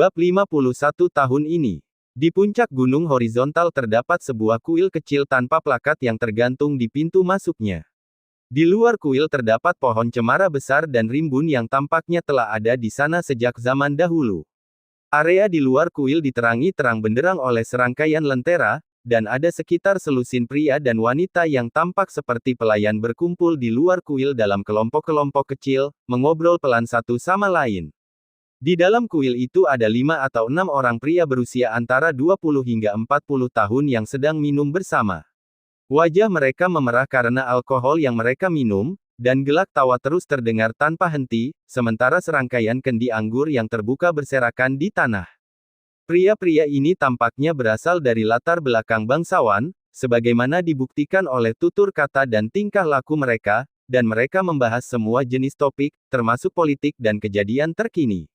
Bab 51 tahun ini. Di puncak gunung horizontal terdapat sebuah kuil kecil tanpa plakat yang tergantung di pintu masuknya. Di luar kuil terdapat pohon cemara besar dan rimbun yang tampaknya telah ada di sana sejak zaman dahulu. Area di luar kuil diterangi terang benderang oleh serangkaian lentera, dan ada sekitar selusin pria dan wanita yang tampak seperti pelayan berkumpul di luar kuil dalam kelompok-kelompok kecil, mengobrol pelan satu sama lain. Di dalam kuil itu ada 5 atau 6 orang pria berusia antara 20 hingga 40 tahun yang sedang minum bersama. Wajah mereka memerah karena alkohol yang mereka minum, dan gelak tawa terus terdengar tanpa henti, sementara serangkaian kendi anggur yang terbuka berserakan di tanah. Pria-pria ini tampaknya berasal dari latar belakang bangsawan, sebagaimana dibuktikan oleh tutur kata dan tingkah laku mereka, dan mereka membahas semua jenis topik, termasuk politik dan kejadian terkini.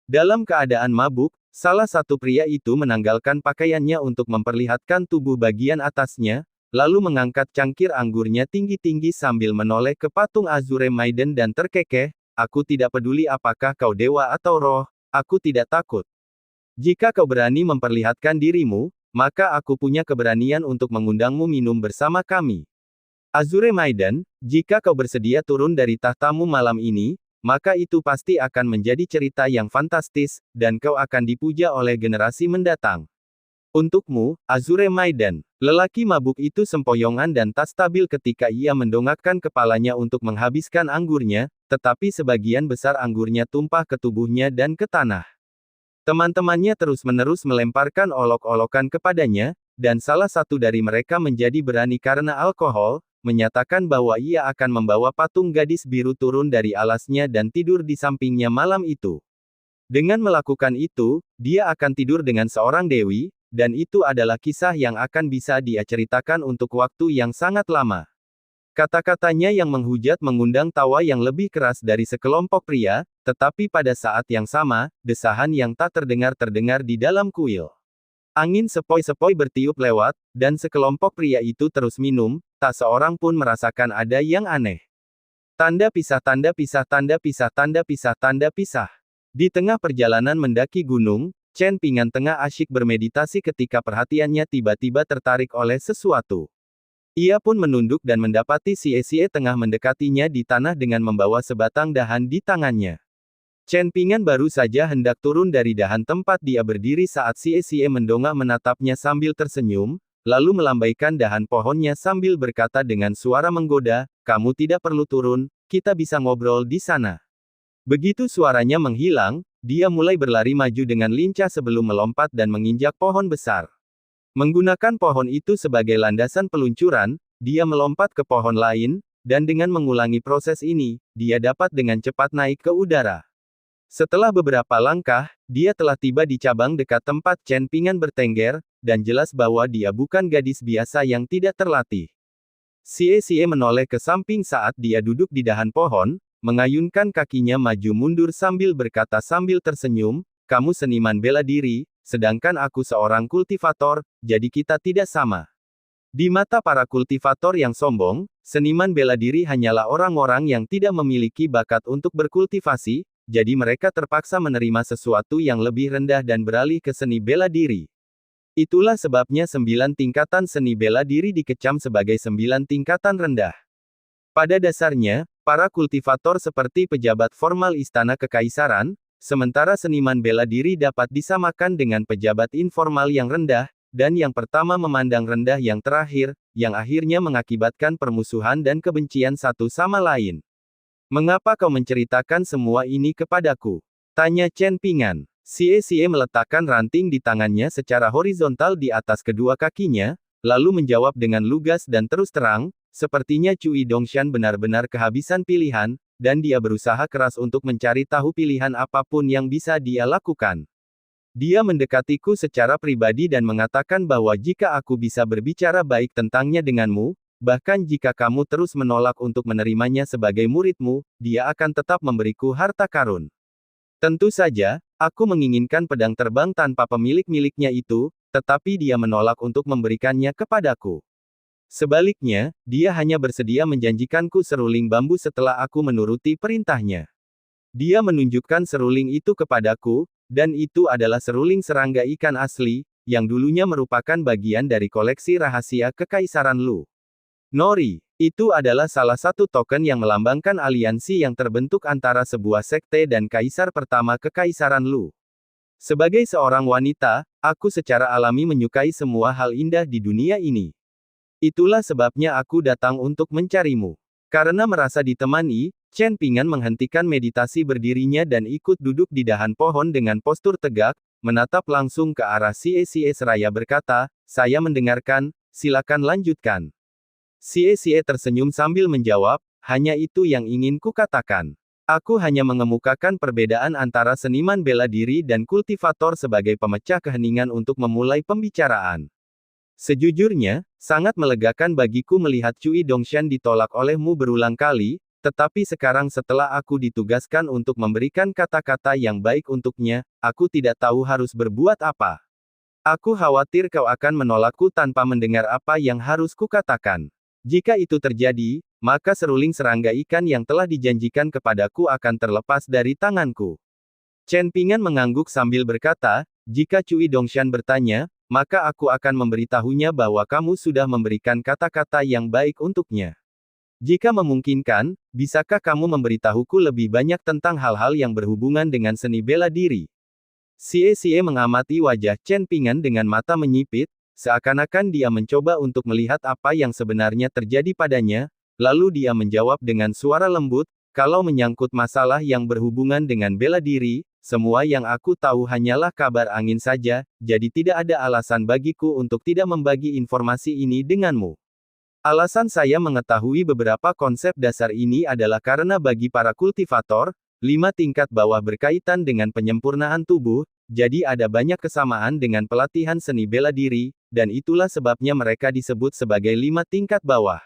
Dalam keadaan mabuk, salah satu pria itu menanggalkan pakaiannya untuk memperlihatkan tubuh bagian atasnya, lalu mengangkat cangkir anggurnya tinggi-tinggi sambil menoleh ke patung Azure Maiden dan terkekeh, "Aku tidak peduli apakah kau dewa atau roh, aku tidak takut. Jika kau berani memperlihatkan dirimu, maka aku punya keberanian untuk mengundangmu minum bersama kami. Azure Maiden, jika kau bersedia turun dari tahtamu malam ini, maka itu pasti akan menjadi cerita yang fantastis, dan kau akan dipuja oleh generasi mendatang. Untukmu, Azure Maiden." Lelaki mabuk itu sempoyongan dan tak stabil ketika ia mendongakkan kepalanya untuk menghabiskan anggurnya, tetapi sebagian besar anggurnya tumpah ke tubuhnya dan ke tanah. Teman-temannya terus-menerus melemparkan olok-olokan kepadanya, dan salah satu dari mereka menjadi berani karena alkohol, menyatakan bahwa ia akan membawa patung gadis biru turun dari alasnya dan tidur di sampingnya malam itu. Dengan melakukan itu, dia akan tidur dengan seorang dewi, dan itu adalah kisah yang akan bisa dia ceritakan untuk waktu yang sangat lama. Kata-katanya yang menghujat mengundang tawa yang lebih keras dari sekelompok pria, tetapi pada saat yang sama, desahan yang tak terdengar di dalam kuil. Angin sepoi-sepoi bertiup lewat, dan sekelompok pria itu terus minum, tak seorang pun merasakan ada yang aneh. Tanda pisah, tanda pisah, tanda pisah, tanda pisah, tanda pisah. Di tengah perjalanan mendaki gunung, Chen Pingan tengah asyik bermeditasi ketika perhatiannya tiba-tiba tertarik oleh sesuatu. Ia pun menunduk dan mendapati Xie tengah mendekatinya di tanah dengan membawa sebatang dahan di tangannya. Chen Pingan baru saja hendak turun dari dahan tempat dia berdiri saat Xie mendongak menatapnya sambil tersenyum, lalu melambaikan dahan pohonnya sambil berkata dengan suara menggoda, "Kamu tidak perlu turun, kita bisa ngobrol di sana." Begitu suaranya menghilang, dia mulai berlari maju dengan lincah sebelum melompat dan menginjak pohon besar. Menggunakan pohon itu sebagai landasan peluncuran, dia melompat ke pohon lain, dan dengan mengulangi proses ini, dia dapat dengan cepat naik ke udara. Setelah beberapa langkah, dia telah tiba di cabang dekat tempat Chen Pingan bertengger, dan jelas bahwa dia bukan gadis biasa yang tidak terlatih. Xie menoleh ke samping saat dia duduk di dahan pohon, mengayunkan kakinya maju mundur sambil berkata sambil tersenyum, "Kamu seniman bela diri, sedangkan aku seorang kultivator, jadi kita tidak sama." Di mata para kultivator yang sombong, seniman bela diri hanyalah orang-orang yang tidak memiliki bakat untuk berkultivasi, jadi mereka terpaksa menerima sesuatu yang lebih rendah dan beralih ke seni bela diri. Itulah sebabnya 9 tingkatan seni bela diri dikecam sebagai 9 tingkatan rendah. Pada dasarnya, para kultivator seperti pejabat formal istana kekaisaran, sementara seniman bela diri dapat disamakan dengan pejabat informal yang rendah, dan yang pertama memandang rendah yang terakhir, yang akhirnya mengakibatkan permusuhan dan kebencian satu sama lain. "Mengapa kau menceritakan semua ini kepadaku?" tanya Chen Pingan. Xie meletakkan ranting di tangannya secara horizontal di atas kedua kakinya, lalu menjawab dengan lugas dan terus terang, "Sepertinya Cui Dongshan benar-benar kehabisan pilihan, dan dia berusaha keras untuk mencari tahu pilihan apapun yang bisa dia lakukan. Dia mendekatiku secara pribadi dan mengatakan bahwa jika aku bisa berbicara baik tentangnya denganmu, bahkan jika kamu terus menolak untuk menerimanya sebagai muridmu, dia akan tetap memberiku harta karun. Tentu saja, aku menginginkan pedang terbang tanpa pemilik-miliknya itu, tetapi dia menolak untuk memberikannya kepadaku. Sebaliknya, dia hanya bersedia menjanjikanku seruling bambu setelah aku menuruti perintahnya. Dia menunjukkan seruling itu kepadaku, Dan itu adalah seruling serangga ikan asli, yang dulunya merupakan bagian dari koleksi rahasia Kekaisaran Lu. Nori, itu adalah salah satu token yang melambangkan aliansi yang terbentuk antara sebuah sekte dan kaisar pertama Kekaisaran Lu. Sebagai seorang wanita, aku secara alami menyukai semua hal indah di dunia ini. Itulah sebabnya aku datang untuk mencarimu. Karena merasa ditemani, Chen Pingan menghentikan meditasi berdirinya dan ikut duduk di dahan pohon dengan postur tegak, menatap langsung ke arah Xie seraya berkata, "Saya mendengarkan, silakan lanjutkan." Xie tersenyum sambil menjawab, "Hanya itu yang ingin kukatakan. Aku hanya mengemukakan perbedaan antara seniman bela diri dan kultivator sebagai pemecah keheningan untuk memulai pembicaraan. Sejujurnya, sangat melegakan bagiku melihat Cui Dongshan ditolak olehmu berulang kali, tetapi sekarang setelah aku ditugaskan untuk memberikan kata-kata yang baik untuknya, aku tidak tahu harus berbuat apa. Aku khawatir kau akan menolakku tanpa mendengar apa yang harus kukatakan. Jika itu terjadi, maka seruling serangga ikan yang telah dijanjikan kepadaku akan terlepas dari tanganku." Chen Pingan mengangguk sambil berkata, "Jika Cui Dongshan bertanya, maka aku akan memberitahunya bahwa kamu sudah memberikan kata-kata yang baik untuknya. Jika memungkinkan, bisakah kamu memberitahuku lebih banyak tentang hal-hal yang berhubungan dengan seni bela diri?" Xie mengamati wajah Chen Pingan dengan mata menyipit, seakan-akan dia mencoba untuk melihat apa yang sebenarnya terjadi padanya, lalu dia menjawab dengan suara lembut, "Kalau menyangkut masalah yang berhubungan dengan bela diri, semua yang aku tahu hanyalah kabar angin saja, jadi tidak ada alasan bagiku untuk tidak membagi informasi ini denganmu. Alasan saya mengetahui beberapa konsep dasar ini adalah karena bagi para kultivator, 5 tingkat bawah berkaitan dengan penyempurnaan tubuh, jadi ada banyak kesamaan dengan pelatihan seni bela diri, dan itulah sebabnya mereka disebut sebagai 5 tingkat bawah."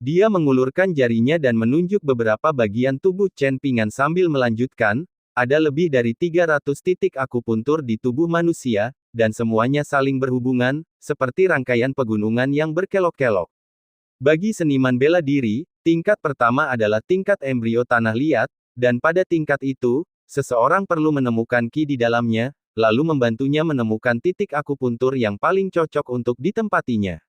Dia mengulurkan jarinya dan menunjuk beberapa bagian tubuh Chen Pingan sambil melanjutkan, "Ada lebih dari 300 titik akupuntur di tubuh manusia, dan semuanya saling berhubungan, seperti rangkaian pegunungan yang berkelok-kelok. Bagi seniman bela diri, tingkat pertama adalah tingkat embrio tanah liat, dan pada tingkat itu, seseorang perlu menemukan ki di dalamnya, lalu membantunya menemukan titik akupuntur yang paling cocok untuk ditempatinya.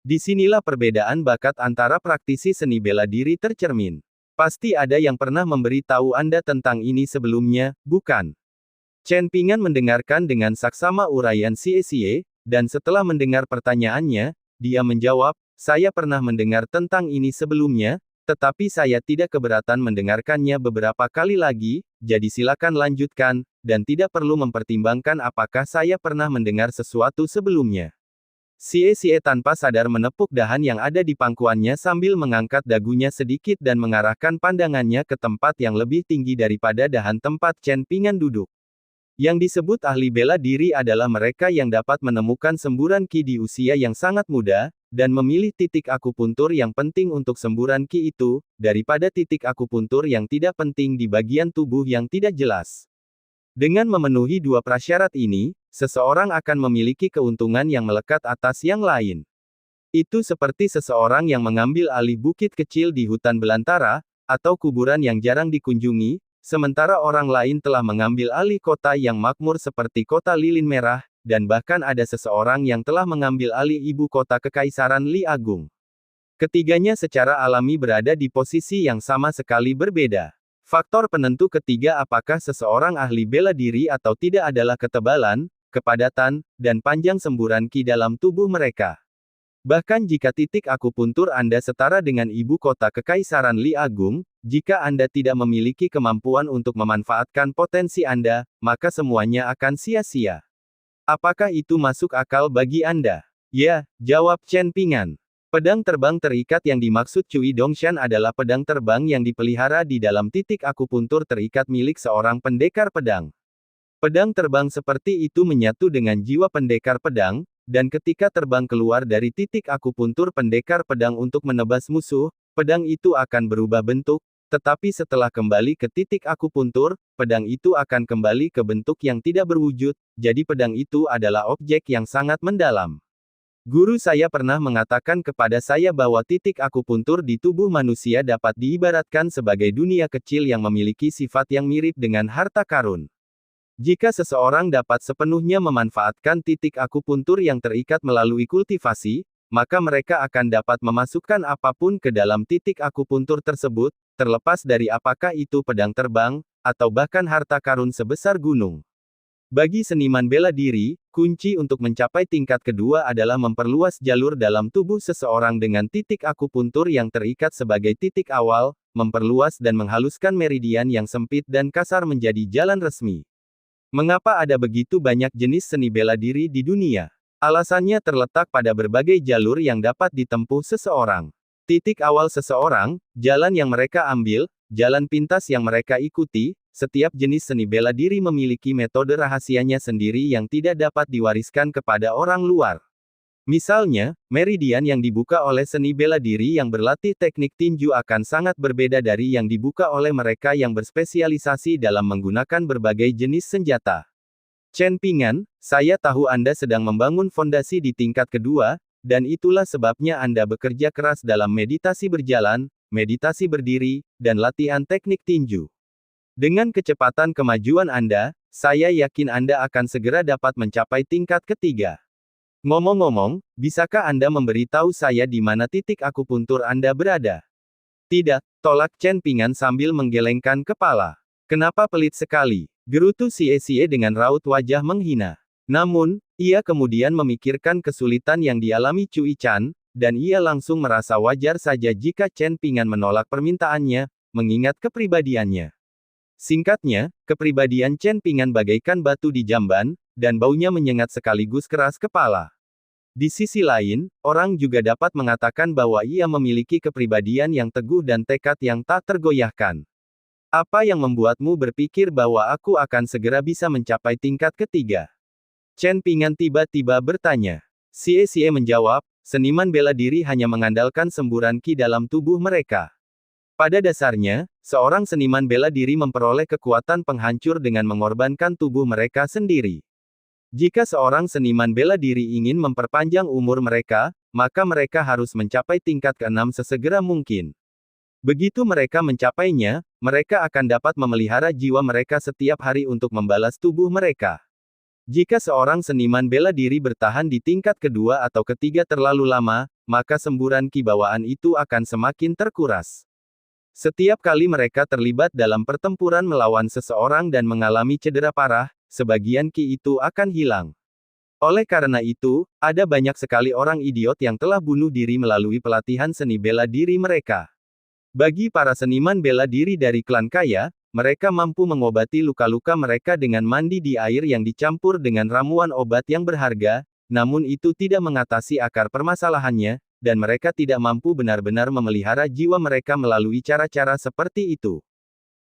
Disinilah perbedaan bakat antara praktisi seni bela diri tercermin. Pasti ada yang pernah memberi tahu Anda tentang ini sebelumnya, bukan?" Chen Pingan mendengarkan dengan saksama uraian Xie, dan setelah mendengar pertanyaannya, dia menjawab, "Saya pernah mendengar tentang ini sebelumnya, tetapi saya tidak keberatan mendengarkannya beberapa kali lagi, jadi silakan lanjutkan, dan tidak perlu mempertimbangkan apakah saya pernah mendengar sesuatu sebelumnya." Xie tanpa sadar menepuk dahan yang ada di pangkuannya sambil mengangkat dagunya sedikit dan mengarahkan pandangannya ke tempat yang lebih tinggi daripada dahan tempat Chen Pingan duduk. Yang disebut ahli bela diri adalah mereka yang dapat menemukan semburan ki di usia yang sangat muda, dan memilih titik akupuntur yang penting untuk semburan ki itu, daripada titik akupuntur yang tidak penting di bagian tubuh yang tidak jelas. Dengan memenuhi dua prasyarat ini, seseorang akan memiliki keuntungan yang melekat atas yang lain. Itu seperti seseorang yang mengambil alih bukit kecil di hutan belantara, atau kuburan yang jarang dikunjungi, sementara orang lain telah mengambil alih kota yang makmur seperti kota lilin merah, dan bahkan ada seseorang yang telah mengambil alih ibu kota Kekaisaran Li Agung. Ketiganya secara alami berada di posisi yang sama sekali berbeda. Faktor penentu ketiga apakah seseorang ahli bela diri atau tidak adalah ketebalan, kepadatan, dan panjang semburan ki dalam tubuh mereka. Bahkan jika titik akupuntur Anda setara dengan ibu kota Kekaisaran Li Agung, jika Anda tidak memiliki kemampuan untuk memanfaatkan potensi Anda, maka semuanya akan sia-sia. Apakah itu masuk akal bagi Anda? Ya, jawab Chen Pingan. Pedang terbang terikat yang dimaksud Cui Dongshan adalah pedang terbang yang dipelihara di dalam titik akupuntur terikat milik seorang pendekar pedang. Pedang terbang seperti itu menyatu dengan jiwa pendekar pedang, dan ketika terbang keluar dari titik akupuntur pendekar pedang untuk menebas musuh, pedang itu akan berubah bentuk, tetapi setelah kembali ke titik akupuntur, pedang itu akan kembali ke bentuk yang tidak berwujud, jadi pedang itu adalah objek yang sangat mendalam. Guru saya pernah mengatakan kepada saya bahwa titik akupuntur di tubuh manusia dapat diibaratkan sebagai dunia kecil yang memiliki sifat yang mirip dengan harta karun. Jika seseorang dapat sepenuhnya memanfaatkan titik akupuntur yang terikat melalui kultivasi, maka mereka akan dapat memasukkan apapun ke dalam titik akupuntur tersebut, terlepas dari apakah itu pedang terbang, atau bahkan harta karun sebesar gunung. Bagi seniman bela diri, kunci untuk mencapai tingkat kedua adalah memperluas jalur dalam tubuh seseorang dengan titik akupuntur yang terikat sebagai titik awal, memperluas dan menghaluskan meridian yang sempit dan kasar menjadi jalan resmi. Mengapa ada begitu banyak jenis seni bela diri di dunia? Alasannya terletak pada berbagai jalur yang dapat ditempuh seseorang. Titik awal seseorang, jalan yang mereka ambil, jalan pintas yang mereka ikuti, setiap jenis seni bela diri memiliki metode rahasianya sendiri yang tidak dapat diwariskan kepada orang luar. Misalnya, meridian yang dibuka oleh seni bela diri yang berlatih teknik tinju akan sangat berbeda dari yang dibuka oleh mereka yang berspesialisasi dalam menggunakan berbagai jenis senjata. Chen Pingan, saya tahu Anda sedang membangun fondasi di tingkat kedua, dan itulah sebabnya Anda bekerja keras dalam meditasi berjalan, meditasi berdiri, dan latihan teknik tinju. Dengan kecepatan kemajuan Anda, saya yakin Anda akan segera dapat mencapai tingkat ketiga. Ngomong-ngomong, bisakah Anda memberitahu saya di mana titik akupuntur Anda berada? Tidak, tolak Chen Pingan sambil menggelengkan kepala. Kenapa pelit sekali? Gerutu Xie dengan raut wajah menghina. Namun, ia kemudian memikirkan kesulitan yang dialami Cui Chan, dan ia langsung merasa wajar saja jika Chen Pingan menolak permintaannya, mengingat kepribadiannya. Singkatnya, kepribadian Chen Pingan bagaikan batu di jamban, dan baunya menyengat sekaligus keras kepala. Di sisi lain, orang juga dapat mengatakan bahwa ia memiliki kepribadian yang teguh dan tekad yang tak tergoyahkan. Apa yang membuatmu berpikir bahwa aku akan segera bisa mencapai tingkat ketiga? Chen Pingan tiba-tiba bertanya. Xie menjawab, seniman bela diri hanya mengandalkan semburan ki dalam tubuh mereka. Pada dasarnya, seorang seniman bela diri memperoleh kekuatan penghancur dengan mengorbankan tubuh mereka sendiri. Jika seorang seniman bela diri ingin memperpanjang umur mereka, maka mereka harus mencapai tingkat ke-6 sesegera mungkin. Begitu mereka mencapainya, mereka akan dapat memelihara jiwa mereka setiap hari untuk membalas tubuh mereka. Jika seorang seniman bela diri bertahan di tingkat kedua atau ketiga terlalu lama, maka semburan ki bawaan itu akan semakin terkuras. Setiap kali mereka terlibat dalam pertempuran melawan seseorang dan mengalami cedera parah, sebagian ki itu akan hilang. Oleh karena itu, ada banyak sekali orang idiot yang telah bunuh diri melalui pelatihan seni bela diri mereka. Bagi para seniman bela diri dari klan kaya, mereka mampu mengobati luka-luka mereka dengan mandi di air yang dicampur dengan ramuan obat yang berharga, namun itu tidak mengatasi akar permasalahannya, dan mereka tidak mampu benar-benar memelihara jiwa mereka melalui cara-cara seperti itu.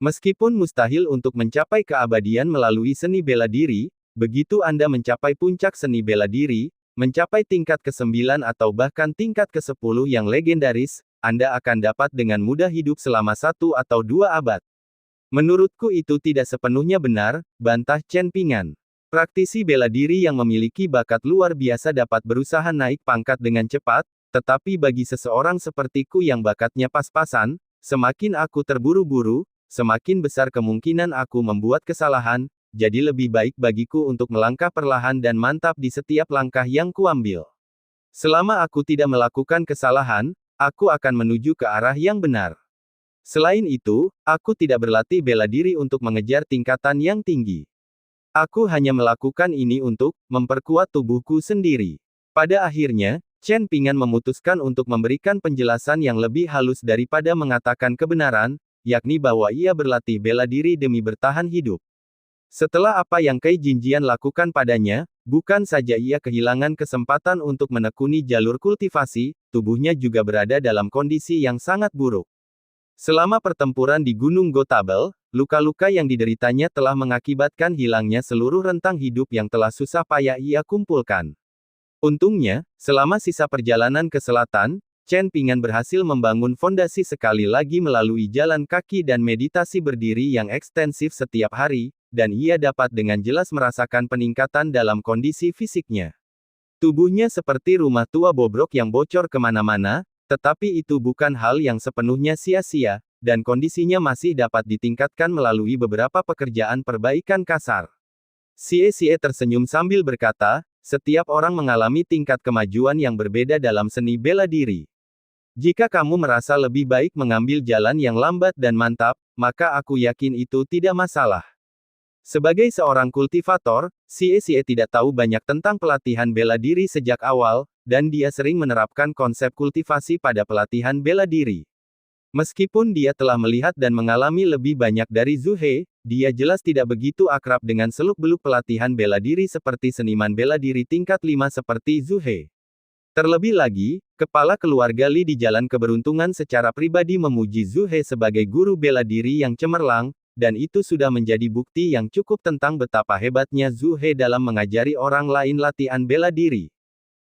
Meskipun mustahil untuk mencapai keabadian melalui seni bela diri, begitu Anda mencapai puncak seni bela diri, mencapai tingkat ke-9 atau bahkan tingkat ke-10 yang legendaris, Anda akan dapat dengan mudah hidup selama 1 atau 2 abad. Menurutku itu tidak sepenuhnya benar, bantah Chen Pingan. Praktisi bela diri yang memiliki bakat luar biasa dapat berusaha naik pangkat dengan cepat, tetapi bagi seseorang sepertiku yang bakatnya pas-pasan, semakin aku terburu-buru, semakin besar kemungkinan aku membuat kesalahan, jadi lebih baik bagiku untuk melangkah perlahan dan mantap di setiap langkah yang kuambil. Selama aku tidak melakukan kesalahan, aku akan menuju ke arah yang benar. Selain itu, aku tidak berlatih bela diri untuk mengejar tingkatan yang tinggi. Aku hanya melakukan ini untuk memperkuat tubuhku sendiri. Pada akhirnya, Chen Pingan memutuskan untuk memberikan penjelasan yang lebih halus daripada mengatakan kebenaran, yakni bahwa ia berlatih bela diri demi bertahan hidup. Setelah apa yang Cai Jinjian lakukan padanya, bukan saja ia kehilangan kesempatan untuk menekuni jalur kultivasi, tubuhnya juga berada dalam kondisi yang sangat buruk. Selama pertempuran di Gunung Gotabel, luka-luka yang dideritanya telah mengakibatkan hilangnya seluruh rentang hidup yang telah susah payah ia kumpulkan. Untungnya, selama sisa perjalanan ke selatan, Chen Pingan berhasil membangun fondasi sekali lagi melalui jalan kaki dan meditasi berdiri yang ekstensif setiap hari, dan ia dapat dengan jelas merasakan peningkatan dalam kondisi fisiknya. Tubuhnya seperti rumah tua bobrok yang bocor kemana-mana, tetapi itu bukan hal yang sepenuhnya sia-sia, dan kondisinya masih dapat ditingkatkan melalui beberapa pekerjaan perbaikan kasar. Xie tersenyum sambil berkata, setiap orang mengalami tingkat kemajuan yang berbeda dalam seni bela diri. Jika kamu merasa lebih baik mengambil jalan yang lambat dan mantap, maka aku yakin itu tidak masalah. Sebagai seorang kultivator, Xie tidak tahu banyak tentang pelatihan bela diri sejak awal, dan dia sering menerapkan konsep kultivasi pada pelatihan bela diri. Meskipun dia telah melihat dan mengalami lebih banyak dari Zhu He, dia jelas tidak begitu akrab dengan seluk-beluk pelatihan bela diri seperti seniman bela diri tingkat 5 seperti Zhu He. Terlebih lagi, kepala keluarga Li di Jalan Keberuntungan secara pribadi memuji Zhu He sebagai guru bela diri yang cemerlang, dan itu sudah menjadi bukti yang cukup tentang betapa hebatnya Zhu He dalam mengajari orang lain latihan bela diri.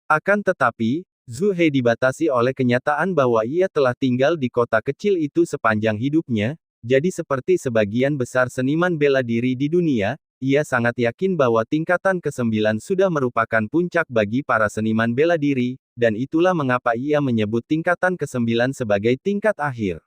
Akan tetapi, Zhu He dibatasi oleh kenyataan bahwa ia telah tinggal di kota kecil itu sepanjang hidupnya, jadi seperti sebagian besar seniman bela diri di dunia, ia sangat yakin bahwa tingkatan ke-9 sudah merupakan puncak bagi para seniman bela diri, dan itulah mengapa ia menyebut tingkatan ke-9 sebagai tingkat akhir.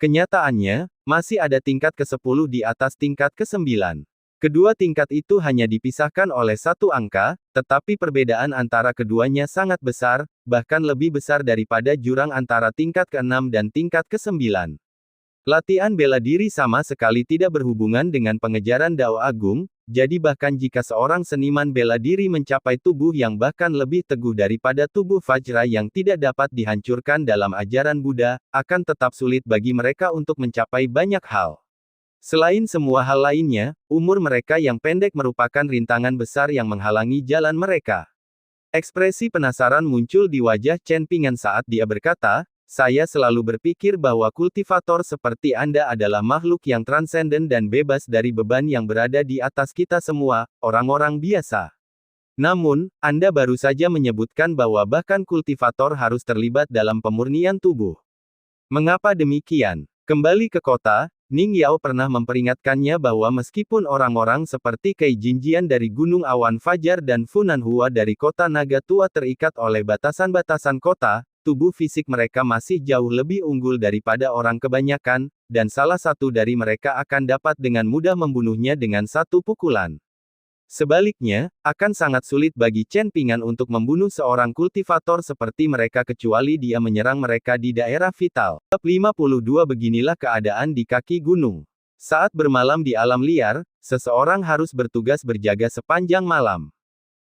Kenyataannya, masih ada tingkat ke-10 di atas tingkat ke-9. Kedua tingkat itu hanya dipisahkan oleh satu angka, tetapi perbedaan antara keduanya sangat besar, bahkan lebih besar daripada jurang antara tingkat ke-6 dan tingkat ke-9. Latihan bela diri sama sekali tidak berhubungan dengan pengejaran Dao Agung, jadi bahkan jika seorang seniman bela diri mencapai tubuh yang bahkan lebih teguh daripada tubuh Vajra yang tidak dapat dihancurkan dalam ajaran Buddha, akan tetap sulit bagi mereka untuk mencapai banyak hal. Selain semua hal lainnya, umur mereka yang pendek merupakan rintangan besar yang menghalangi jalan mereka. Ekspresi penasaran muncul di wajah Chen Ping'an saat dia berkata, saya selalu berpikir bahwa kultivator seperti Anda adalah makhluk yang transenden dan bebas dari beban yang berada di atas kita semua, orang-orang biasa. Namun, Anda baru saja menyebutkan bahwa bahkan kultivator harus terlibat dalam pemurnian tubuh. Mengapa demikian? Kembali ke kota, Ning Yao pernah memperingatkannya bahwa meskipun orang-orang seperti Kei Jinjian dari Gunung Awan Fajar dan Funan Hua dari Kota Naga Tua terikat oleh batasan-batasan kota, tubuh fisik mereka masih jauh lebih unggul daripada orang kebanyakan, dan salah satu dari mereka akan dapat dengan mudah membunuhnya dengan satu pukulan. Sebaliknya, akan sangat sulit bagi Chen Ping'an untuk membunuh seorang kultivator seperti mereka kecuali dia menyerang mereka di daerah vital. Bab 52 Beginilah keadaan di kaki gunung. Saat bermalam di alam liar, seseorang harus bertugas berjaga sepanjang malam.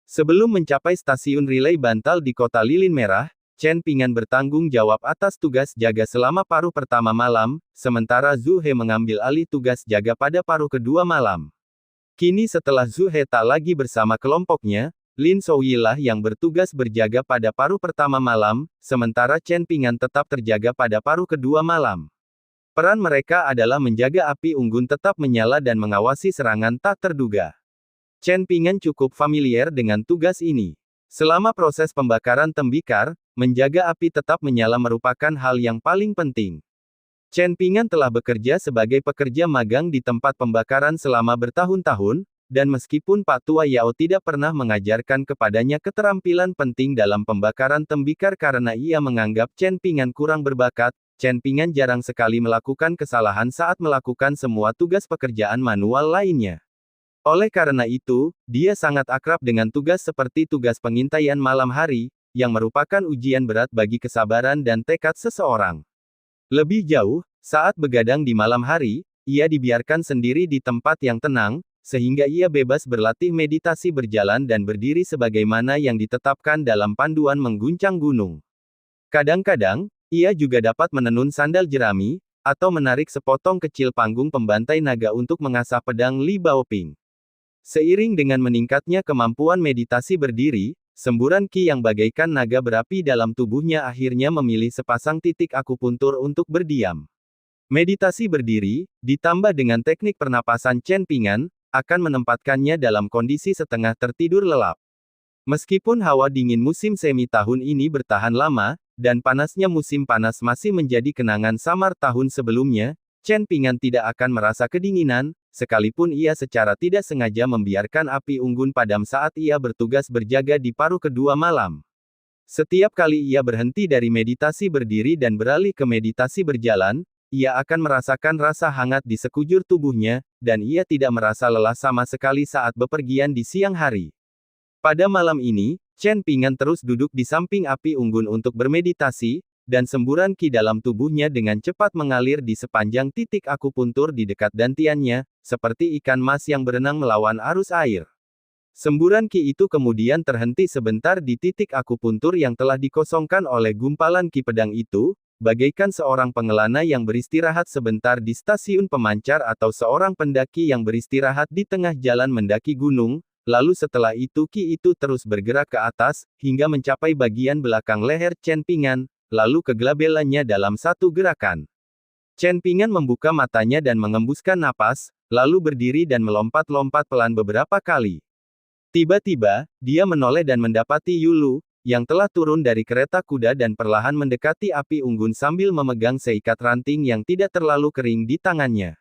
Sebelum mencapai stasiun relay bantal di kota Lilin Merah, Chen Ping'an bertanggung jawab atas tugas jaga selama paruh pertama malam, sementara Zhu He mengambil alih tugas jaga pada paruh kedua malam. Kini setelah Zhu He tak lagi bersama kelompoknya, Lin Souyi lah yang bertugas berjaga pada paruh pertama malam, sementara Chen Ping'an tetap terjaga pada paruh kedua malam. Peran mereka adalah menjaga api unggun tetap menyala dan mengawasi serangan tak terduga. Chen Ping'an cukup familiar dengan tugas ini. Selama proses pembakaran tembikar, menjaga api tetap menyala merupakan hal yang paling penting. Chen Ping'an telah bekerja sebagai pekerja magang di tempat pembakaran selama bertahun-tahun, dan meskipun Pak Tua Yao tidak pernah mengajarkan kepadanya keterampilan penting dalam pembakaran tembikar karena ia menganggap Chen Ping'an kurang berbakat, Chen Ping'an jarang sekali melakukan kesalahan saat melakukan semua tugas pekerjaan manual lainnya. Oleh karena itu, dia sangat akrab dengan tugas seperti tugas pengintaian malam hari, yang merupakan ujian berat bagi kesabaran dan tekad seseorang. Lebih jauh, saat begadang di malam hari, ia dibiarkan sendiri di tempat yang tenang, sehingga ia bebas berlatih meditasi berjalan dan berdiri sebagaimana yang ditetapkan dalam panduan mengguncang gunung. Kadang-kadang, ia juga dapat menenun sandal jerami, atau menarik sepotong kecil panggung pembantai naga untuk mengasah pedang Li Baoping. Seiring dengan meningkatnya kemampuan meditasi berdiri, semburan Qi yang bagaikan naga berapi dalam tubuhnya akhirnya memilih sepasang titik akupuntur untuk berdiam. Meditasi berdiri, ditambah dengan teknik pernapasan Chen Ping'an, akan menempatkannya dalam kondisi setengah tertidur lelap. Meskipun hawa dingin musim semi tahun ini bertahan lama, dan panasnya musim panas masih menjadi kenangan samar tahun sebelumnya, Chen Ping'an tidak akan merasa kedinginan, sekalipun ia secara tidak sengaja membiarkan api unggun padam saat ia bertugas berjaga di paruh kedua malam. Setiap kali ia berhenti dari meditasi berdiri dan beralih ke meditasi berjalan, ia akan merasakan rasa hangat di sekujur tubuhnya, dan ia tidak merasa lelah sama sekali saat bepergian di siang hari. Pada malam ini, Chen Pingan terus duduk di samping api unggun untuk bermeditasi, dan semburan qi dalam tubuhnya dengan cepat mengalir di sepanjang titik akupuntur di dekat dantiannya, seperti ikan mas yang berenang melawan arus air. Semburan qi itu kemudian terhenti sebentar di titik akupuntur yang telah dikosongkan oleh gumpalan qi pedang itu, bagaikan seorang pengelana yang beristirahat sebentar di stasiun pemancar atau seorang pendaki yang beristirahat di tengah jalan mendaki gunung, lalu setelah itu qi itu terus bergerak ke atas, hingga mencapai bagian belakang leher Chen Pingan, lalu kegelabelannya dalam satu gerakan. Chen Pingan membuka matanya dan mengembuskan napas, lalu berdiri dan melompat-lompat pelan beberapa kali. Tiba-tiba, dia menoleh dan mendapati Yulu, yang telah turun dari kereta kuda dan perlahan mendekati api unggun sambil memegang seikat ranting yang tidak terlalu kering di tangannya.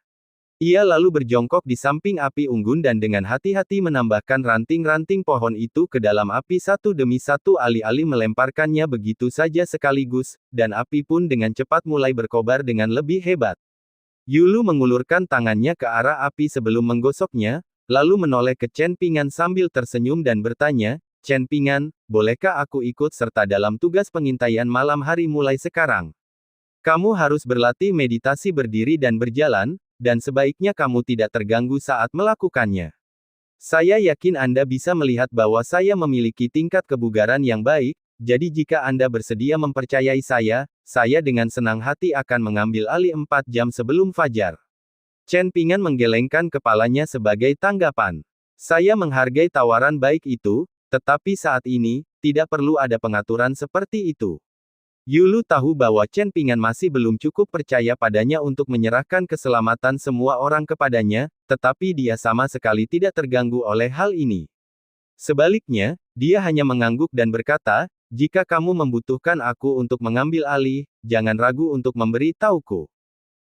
Ia lalu berjongkok di samping api unggun dan dengan hati-hati menambahkan ranting-ranting pohon itu ke dalam api satu demi satu alih-alih melemparkannya begitu saja sekaligus, dan api pun dengan cepat mulai berkobar dengan lebih hebat. Yulu mengulurkan tangannya ke arah api sebelum menggosoknya, lalu menoleh ke Chen Pingan sambil tersenyum dan bertanya, "Chen Pingan, bolehkah aku ikut serta dalam tugas pengintaian malam hari mulai sekarang? Kamu harus berlatih meditasi berdiri dan berjalan, dan sebaiknya kamu tidak terganggu saat melakukannya. Saya yakin Anda bisa melihat bahwa saya memiliki tingkat kebugaran yang baik, jadi jika Anda bersedia mempercayai saya dengan senang hati akan mengambil alih 4 jam sebelum fajar." Chen Pingan menggelengkan kepalanya sebagai tanggapan. "Saya menghargai tawaran baik itu, tetapi saat ini, tidak perlu ada pengaturan seperti itu." Yulu tahu bahwa Chen Pingan masih belum cukup percaya padanya untuk menyerahkan keselamatan semua orang kepadanya, tetapi dia sama sekali tidak terganggu oleh hal ini. Sebaliknya, dia hanya mengangguk dan berkata, "Jika kamu membutuhkan aku untuk mengambil alih, jangan ragu untuk memberi tahuku.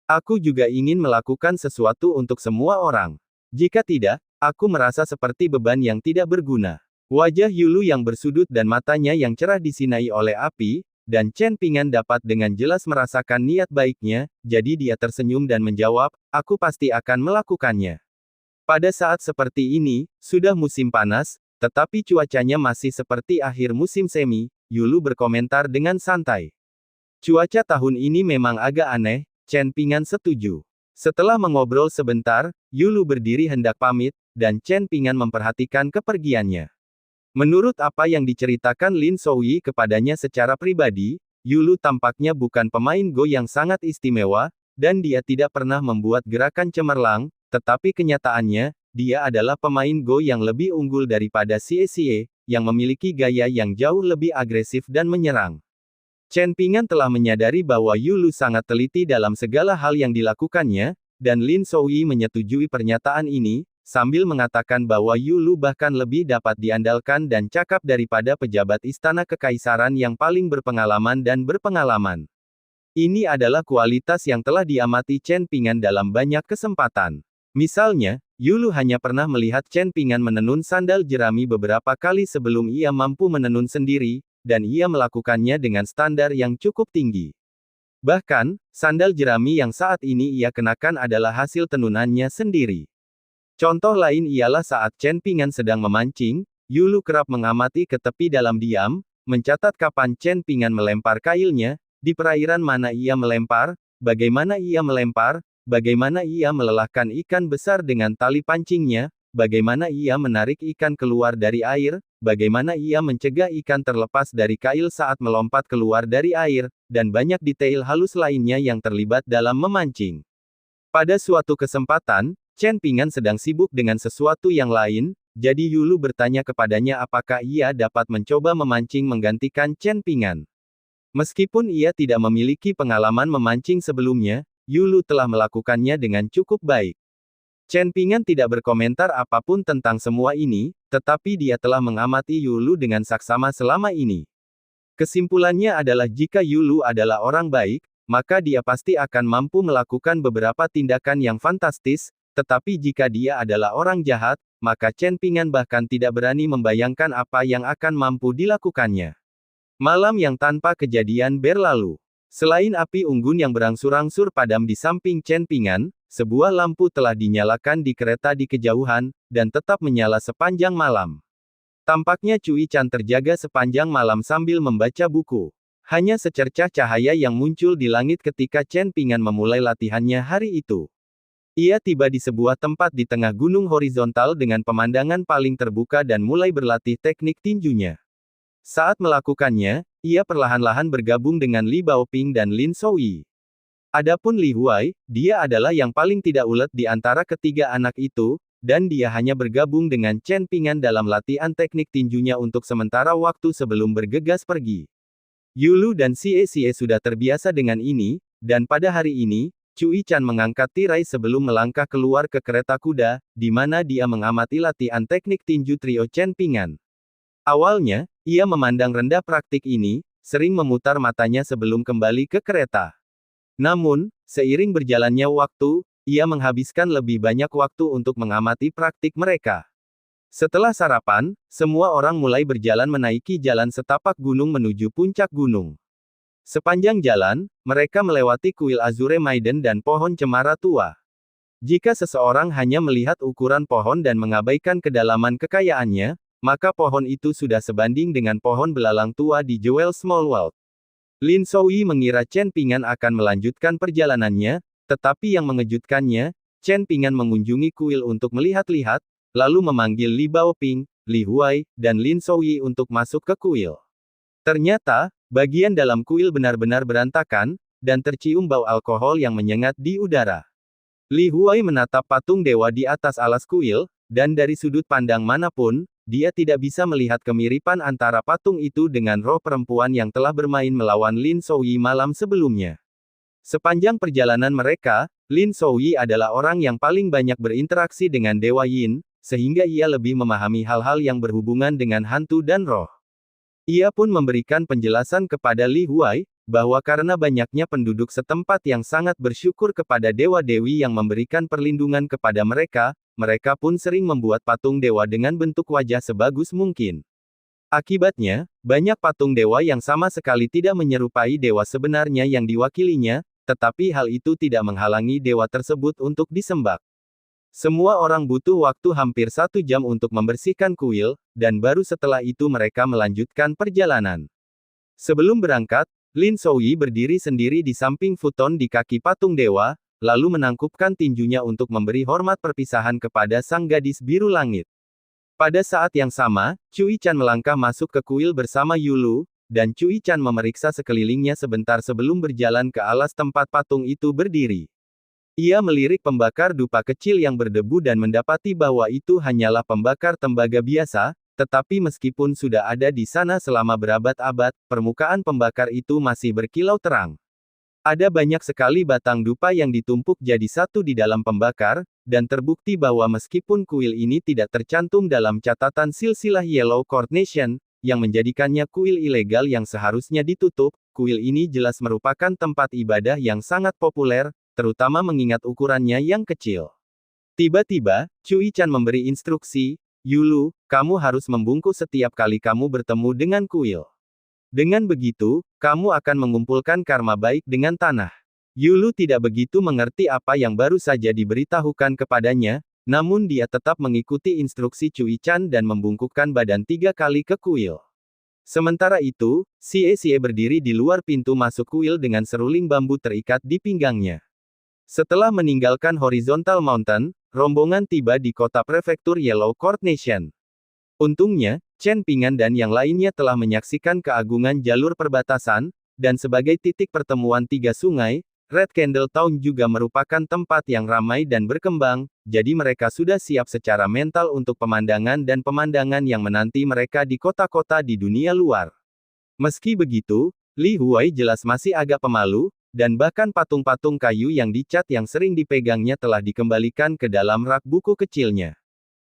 Aku juga ingin melakukan sesuatu untuk semua orang. Jika tidak, aku merasa seperti beban yang tidak berguna." Wajah Yulu yang bersudut dan matanya yang cerah disinai oleh api, dan Chen Pingan dapat dengan jelas merasakan niat baiknya, jadi dia tersenyum dan menjawab, "Aku pasti akan melakukannya." Pada saat seperti ini, sudah musim panas, tetapi cuacanya masih seperti akhir musim semi, Yulu berkomentar dengan santai. "Cuaca tahun ini memang agak aneh." Chen Pingan setuju. Setelah mengobrol sebentar, Yulu berdiri hendak pamit, dan Chen Pingan memperhatikan kepergiannya. Menurut apa yang diceritakan Lin Souyi kepadanya secara pribadi, Yulu tampaknya bukan pemain Go yang sangat istimewa, dan dia tidak pernah membuat gerakan cemerlang, tetapi kenyataannya, dia adalah pemain Go yang lebih unggul daripada Xie, yang memiliki gaya yang jauh lebih agresif dan menyerang. Chen Pingan telah menyadari bahwa Yulu sangat teliti dalam segala hal yang dilakukannya, dan Lin Souyi menyetujui pernyataan ini, sambil mengatakan bahwa Yulu bahkan lebih dapat diandalkan dan cakap daripada pejabat istana kekaisaran yang paling berpengalaman dan berpengalaman. Ini adalah kualitas yang telah diamati Chen Pingan dalam banyak kesempatan. Misalnya, Yulu hanya pernah melihat Chen Pingan menenun sandal jerami beberapa kali sebelum ia mampu menenun sendiri, dan ia melakukannya dengan standar yang cukup tinggi. Bahkan, sandal jerami yang saat ini ia kenakan adalah hasil tenunannya sendiri. Contoh lain ialah saat Chen Pingan sedang memancing, Yulu kerap mengamati ke tepi dalam diam, mencatat kapan Chen Pingan melempar kailnya, di perairan mana ia melempar, bagaimana ia melempar, bagaimana ia melelahkan ikan besar dengan tali pancingnya, bagaimana ia menarik ikan keluar dari air, bagaimana ia mencegah ikan terlepas dari kail saat melompat keluar dari air, dan banyak detail halus lainnya yang terlibat dalam memancing. Pada suatu kesempatan, Chen Pingan sedang sibuk dengan sesuatu yang lain, jadi Yulu bertanya kepadanya apakah ia dapat mencoba memancing menggantikan Chen Pingan. Meskipun ia tidak memiliki pengalaman memancing sebelumnya, Yulu telah melakukannya dengan cukup baik. Chen Pingan tidak berkomentar apapun tentang semua ini, tetapi dia telah mengamati Yulu dengan saksama selama ini. Kesimpulannya adalah jika Yulu adalah orang baik, maka dia pasti akan mampu melakukan beberapa tindakan yang fantastis, tetapi jika dia adalah orang jahat, maka Chen Pingan bahkan tidak berani membayangkan apa yang akan mampu dilakukannya. Malam yang tanpa kejadian berlalu. Selain api unggun yang berangsur-angsur padam di samping Chen Pingan, sebuah lampu telah dinyalakan di kereta di kejauhan, dan tetap menyala sepanjang malam. Tampaknya Cui Chan terjaga sepanjang malam sambil membaca buku. Hanya secercah cahaya yang muncul di langit ketika Chen Pingan memulai latihannya hari itu. Ia tiba di sebuah tempat di tengah gunung horizontal dengan pemandangan paling terbuka dan mulai berlatih teknik tinjunya. Saat melakukannya, ia perlahan-lahan bergabung dengan Li Baoping dan Lin Souyi. Adapun Li Huai, dia adalah yang paling tidak ulet di antara ketiga anak itu, dan dia hanya bergabung dengan Chen Pingan dalam latihan teknik tinjunya untuk sementara waktu sebelum bergegas pergi. Yulu dan Xie Xie sudah terbiasa dengan ini, dan pada hari ini, Cui Chan mengangkat tirai sebelum melangkah keluar ke kereta kuda, di mana dia mengamati latihan teknik tinju trio Chen Pingan. Awalnya, ia memandang rendah praktik ini, sering memutar matanya sebelum kembali ke kereta. Namun, seiring berjalannya waktu, ia menghabiskan lebih banyak waktu untuk mengamati praktik mereka. Setelah sarapan, semua orang mulai berjalan menaiki jalan setapak gunung menuju puncak gunung. Sepanjang jalan, mereka melewati kuil Azure Maiden dan pohon cemara tua. Jika seseorang hanya melihat ukuran pohon dan mengabaikan kedalaman kekayaannya, maka pohon itu sudah sebanding dengan pohon belalang tua di Jewel Small World. Lin Souyi mengira Chen Pingan akan melanjutkan perjalanannya, tetapi yang mengejutkannya, Chen Pingan mengunjungi kuil untuk melihat-lihat, lalu memanggil Li Baoping, Li Huai, dan Lin Souyi untuk masuk ke kuil. Ternyata, bagian dalam kuil benar-benar berantakan, dan tercium bau alkohol yang menyengat di udara. Li Huai menatap patung dewa di atas alas kuil, dan dari sudut pandang manapun, dia tidak bisa melihat kemiripan antara patung itu dengan roh perempuan yang telah bermain melawan Lin Souyi malam sebelumnya. Sepanjang perjalanan mereka, Lin Souyi adalah orang yang paling banyak berinteraksi dengan Dewa Yin, sehingga ia lebih memahami hal-hal yang berhubungan dengan hantu dan roh. Ia pun memberikan penjelasan kepada Li Huai, bahwa karena banyaknya penduduk setempat yang sangat bersyukur kepada dewa-dewi yang memberikan perlindungan kepada mereka, mereka pun sering membuat patung dewa dengan bentuk wajah sebagus mungkin. Akibatnya, banyak patung dewa yang sama sekali tidak menyerupai dewa sebenarnya yang diwakilinya, tetapi hal itu tidak menghalangi dewa tersebut untuk disembah. Semua orang butuh waktu hampir 1 jam untuk membersihkan kuil, dan baru setelah itu mereka melanjutkan perjalanan. Sebelum berangkat, Lin Souyi berdiri sendiri di samping futon di kaki patung dewa, lalu menangkupkan tinjunya untuk memberi hormat perpisahan kepada sang gadis biru langit. Pada saat yang sama, Cui Chan melangkah masuk ke kuil bersama Yulu, dan Cui Chan memeriksa sekelilingnya sebentar sebelum berjalan ke alas tempat patung itu berdiri. Ia melirik pembakar dupa kecil yang berdebu dan mendapati bahwa itu hanyalah pembakar tembaga biasa, tetapi meskipun sudah ada di sana selama berabad-abad, permukaan pembakar itu masih berkilau terang. Ada banyak sekali batang dupa yang ditumpuk jadi satu di dalam pembakar, dan terbukti bahwa meskipun kuil ini tidak tercantum dalam catatan silsilah Yellow Coordination, yang menjadikannya kuil ilegal yang seharusnya ditutup, kuil ini jelas merupakan tempat ibadah yang sangat populer, terutama mengingat ukurannya yang kecil. Tiba-tiba, Cui Chan memberi instruksi, Yulu, kamu harus membungkuk setiap kali kamu bertemu dengan kuil. Dengan begitu, kamu akan mengumpulkan karma baik dengan tanah. Yulu tidak begitu mengerti apa yang baru saja diberitahukan kepadanya, namun dia tetap mengikuti instruksi Cui Chan dan membungkukkan badan 3 kali ke kuil. Sementara itu, Xie Xie berdiri di luar pintu masuk kuil dengan seruling bambu terikat di pinggangnya. Setelah meninggalkan Horizontal Mountain, rombongan tiba di kota prefektur Yellow Coordination. Untungnya, Chen Pingan dan yang lainnya telah menyaksikan keagungan jalur perbatasan, dan sebagai titik pertemuan 3 sungai, Red Candle Town juga merupakan tempat yang ramai dan berkembang, jadi mereka sudah siap secara mental untuk pemandangan dan pemandangan yang menanti mereka di kota-kota di dunia luar. Meski begitu, Li Huai jelas masih agak pemalu, dan bahkan patung-patung kayu yang dicat yang sering dipegangnya telah dikembalikan ke dalam rak buku kecilnya.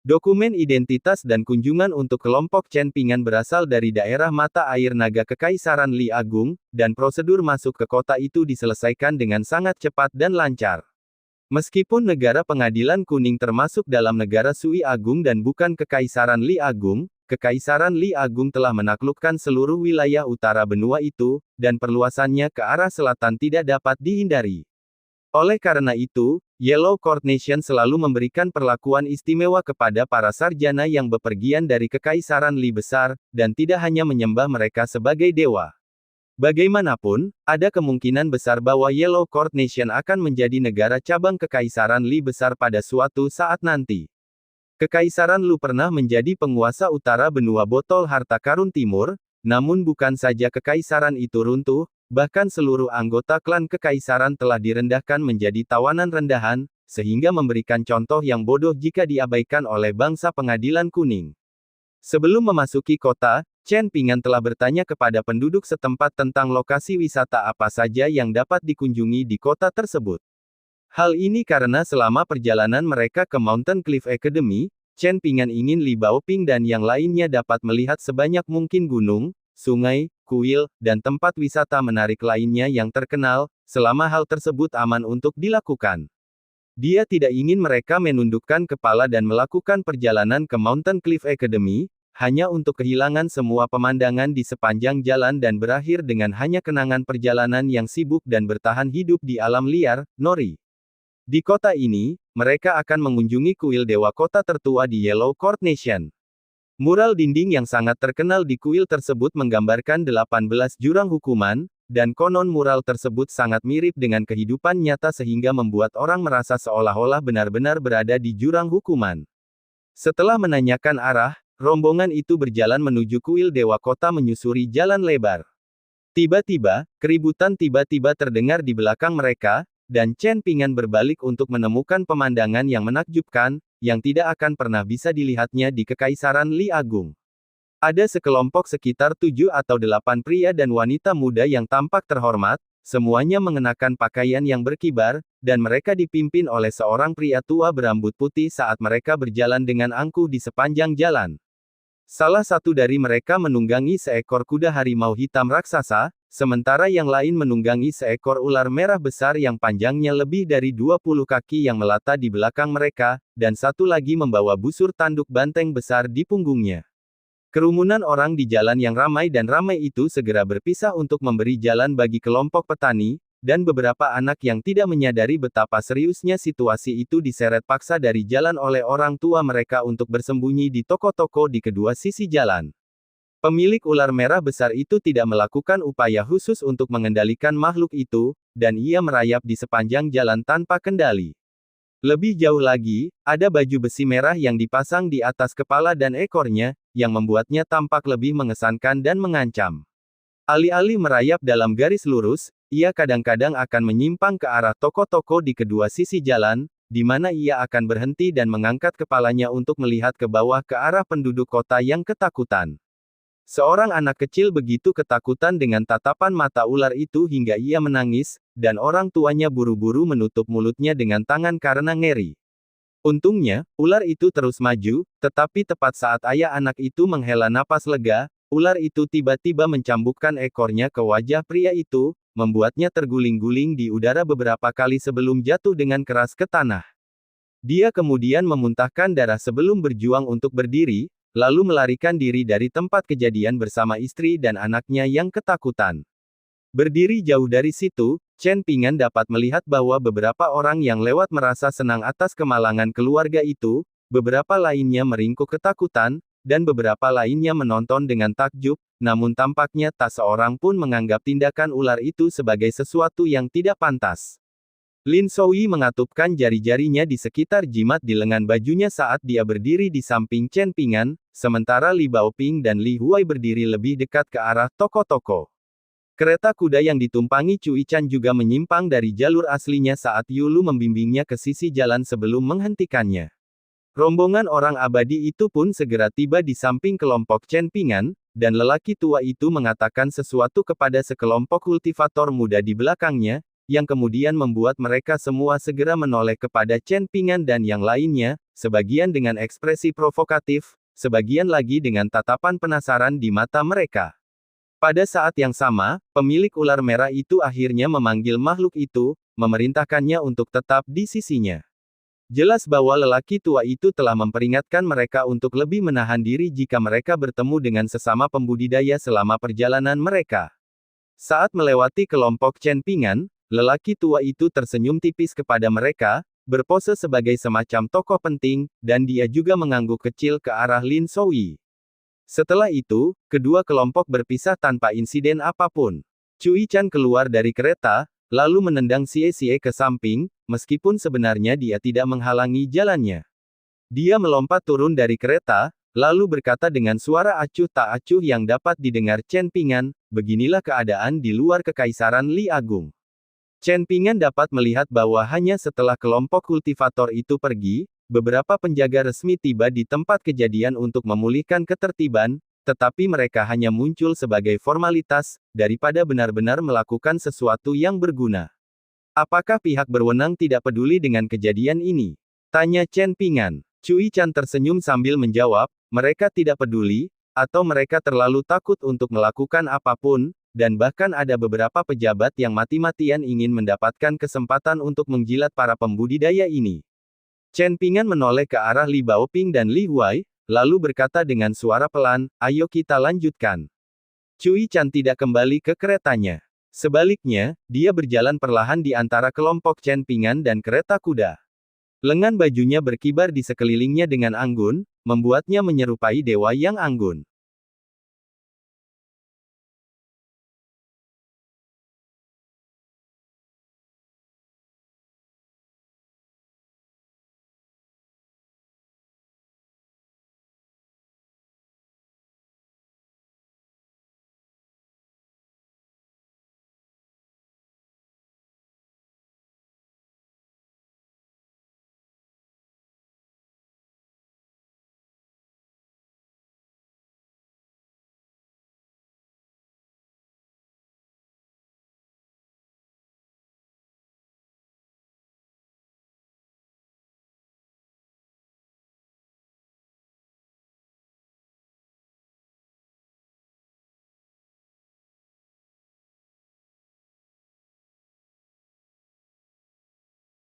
Dokumen identitas dan kunjungan untuk kelompok Chen Pingan berasal dari daerah mata air naga Kekaisaran Li Agung, dan prosedur masuk ke kota itu diselesaikan dengan sangat cepat dan lancar. Meskipun negara pengadilan kuning termasuk dalam negara Sui Agung dan bukan Kekaisaran Li Agung, Kekaisaran Li Agung telah menaklukkan seluruh wilayah utara benua itu, dan perluasannya ke arah selatan tidak dapat dihindari. Oleh karena itu, Yellow Court Nation selalu memberikan perlakuan istimewa kepada para sarjana yang bepergian dari Kekaisaran Li besar, dan tidak hanya menyembah mereka sebagai dewa. Bagaimanapun, ada kemungkinan besar bahwa Yellow Court Nation akan menjadi negara cabang Kekaisaran Li besar pada suatu saat nanti. Kekaisaran Lu pernah menjadi penguasa utara benua botol harta karun timur, namun bukan saja kekaisaran itu runtuh, bahkan seluruh anggota klan kekaisaran telah direndahkan menjadi tawanan rendahan, sehingga memberikan contoh yang bodoh jika diabaikan oleh bangsa pengadilan kuning. Sebelum memasuki kota, Chen Pingan telah bertanya kepada penduduk setempat tentang lokasi wisata apa saja yang dapat dikunjungi di kota tersebut. Hal ini karena selama perjalanan mereka ke Mountain Cliff Academy, Chen Pingan ingin Li Baoping dan yang lainnya dapat melihat sebanyak mungkin gunung, sungai, kuil, dan tempat wisata menarik lainnya yang terkenal, selama hal tersebut aman untuk dilakukan. Dia tidak ingin mereka menundukkan kepala dan melakukan perjalanan ke Mountain Cliff Academy, hanya untuk kehilangan semua pemandangan di sepanjang jalan dan berakhir dengan hanya kenangan perjalanan yang sibuk dan bertahan hidup di alam liar, Nori. Di kota ini, mereka akan mengunjungi kuil dewa kota tertua di Yellow Court Nation. Mural dinding yang sangat terkenal di kuil tersebut menggambarkan 18 jurang hukuman, dan konon mural tersebut sangat mirip dengan kehidupan nyata sehingga membuat orang merasa seolah-olah benar-benar berada di jurang hukuman. Setelah menanyakan arah, rombongan itu berjalan menuju kuil dewa kota menyusuri jalan lebar. Tiba-tiba, keributan tiba-tiba terdengar di belakang mereka, dan Chen Pingan berbalik untuk menemukan pemandangan yang menakjubkan, yang tidak akan pernah bisa dilihatnya di Kekaisaran Li Agung. Ada sekelompok sekitar 7 atau 8 pria dan wanita muda yang tampak terhormat, semuanya mengenakan pakaian yang berkibar, dan mereka dipimpin oleh seorang pria tua berambut putih saat mereka berjalan dengan angkuh di sepanjang jalan. Salah satu dari mereka menunggangi seekor kuda harimau hitam raksasa, sementara yang lain menunggangi seekor ular merah besar yang panjangnya lebih dari 20 kaki yang melata di belakang mereka, dan satu lagi membawa busur tanduk banteng besar di punggungnya. Kerumunan orang di jalan yang ramai dan ramai itu segera berpisah untuk memberi jalan bagi kelompok petani, dan beberapa anak yang tidak menyadari betapa seriusnya situasi itu diseret paksa dari jalan oleh orang tua mereka untuk bersembunyi di toko-toko di kedua sisi jalan. Pemilik ular merah besar itu tidak melakukan upaya khusus untuk mengendalikan makhluk itu, dan ia merayap di sepanjang jalan tanpa kendali. Lebih jauh lagi, ada baju besi merah yang dipasang di atas kepala dan ekornya, yang membuatnya tampak lebih mengesankan dan mengancam. Alih-alih merayap dalam garis lurus, ia kadang-kadang akan menyimpang ke arah toko-toko di kedua sisi jalan, di mana ia akan berhenti dan mengangkat kepalanya untuk melihat ke bawah ke arah penduduk kota yang ketakutan. Seorang anak kecil begitu ketakutan dengan tatapan mata ular itu hingga ia menangis, dan orang tuanya buru-buru menutup mulutnya dengan tangan karena ngeri. Untungnya, ular itu terus maju, tetapi tepat saat ayah anak itu menghela napas lega, ular itu tiba-tiba mencambukkan ekornya ke wajah pria itu, membuatnya terguling-guling di udara beberapa kali sebelum jatuh dengan keras ke tanah. Dia kemudian memuntahkan darah sebelum berjuang untuk berdiri, lalu melarikan diri dari tempat kejadian bersama istri dan anaknya yang ketakutan. Berdiri jauh dari situ, Chen Pingan dapat melihat bahwa beberapa orang yang lewat merasa senang atas kemalangan keluarga itu, beberapa lainnya meringkuk ketakutan, dan beberapa lainnya menonton dengan takjub, namun tampaknya tak seorang pun menganggap tindakan ular itu sebagai sesuatu yang tidak pantas. Lin Soyi mengatupkan jari-jarinya di sekitar jimat di lengan bajunya saat dia berdiri di samping Chen Pingan, sementara Li Baoping dan Li Huai berdiri lebih dekat ke arah toko-toko. Kereta kuda yang ditumpangi Cui Chan juga menyimpang dari jalur aslinya saat Yulu membimbingnya ke sisi jalan sebelum menghentikannya. Rombongan orang abadi itu pun segera tiba di samping kelompok Chen Pingan, dan lelaki tua itu mengatakan sesuatu kepada sekelompok kultivator muda di belakangnya, yang kemudian membuat mereka semua segera menoleh kepada Chen Pingan dan yang lainnya, sebagian dengan ekspresi provokatif, sebagian lagi dengan tatapan penasaran di mata mereka. Pada saat yang sama, pemilik ular merah itu akhirnya memanggil makhluk itu, memerintahkannya untuk tetap di sisinya. Jelas bahwa lelaki tua itu telah memperingatkan mereka untuk lebih menahan diri jika mereka bertemu dengan sesama pembudidaya selama perjalanan mereka. Saat melewati kelompok Chen Pingan, lelaki tua itu tersenyum tipis kepada mereka, berpose sebagai semacam tokoh penting, dan dia juga mengangguk kecil ke arah Lin Souyi. Setelah itu, kedua kelompok berpisah tanpa insiden apapun. Cui Chan keluar dari kereta, lalu menendang Xie ke samping, meskipun sebenarnya dia tidak menghalangi jalannya. Dia melompat turun dari kereta, lalu berkata dengan suara acuh tak acuh yang dapat didengar Chen Pingan, beginilah keadaan di luar Kekaisaran Li Agung. Chen Pingan dapat melihat bahwa hanya setelah kelompok kultivator itu pergi, beberapa penjaga resmi tiba di tempat kejadian untuk memulihkan ketertiban, tetapi mereka hanya muncul sebagai formalitas, daripada benar-benar melakukan sesuatu yang berguna. Apakah pihak berwenang tidak peduli dengan kejadian ini? Tanya Chen Pingan. Cui Chan tersenyum sambil menjawab, mereka tidak peduli, atau mereka terlalu takut untuk melakukan apapun, dan bahkan ada beberapa pejabat yang mati-matian ingin mendapatkan kesempatan untuk menjilat para pembudidaya ini. Chen Pingan menoleh ke arah Li Baoping dan Li Huai, lalu berkata dengan suara pelan, ayo kita lanjutkan. Cui Chan tidak kembali ke keretanya. Sebaliknya, dia berjalan perlahan di antara kelompok Chen Pingan dan kereta kuda. Lengan bajunya berkibar di sekelilingnya dengan anggun, membuatnya menyerupai dewa yang anggun.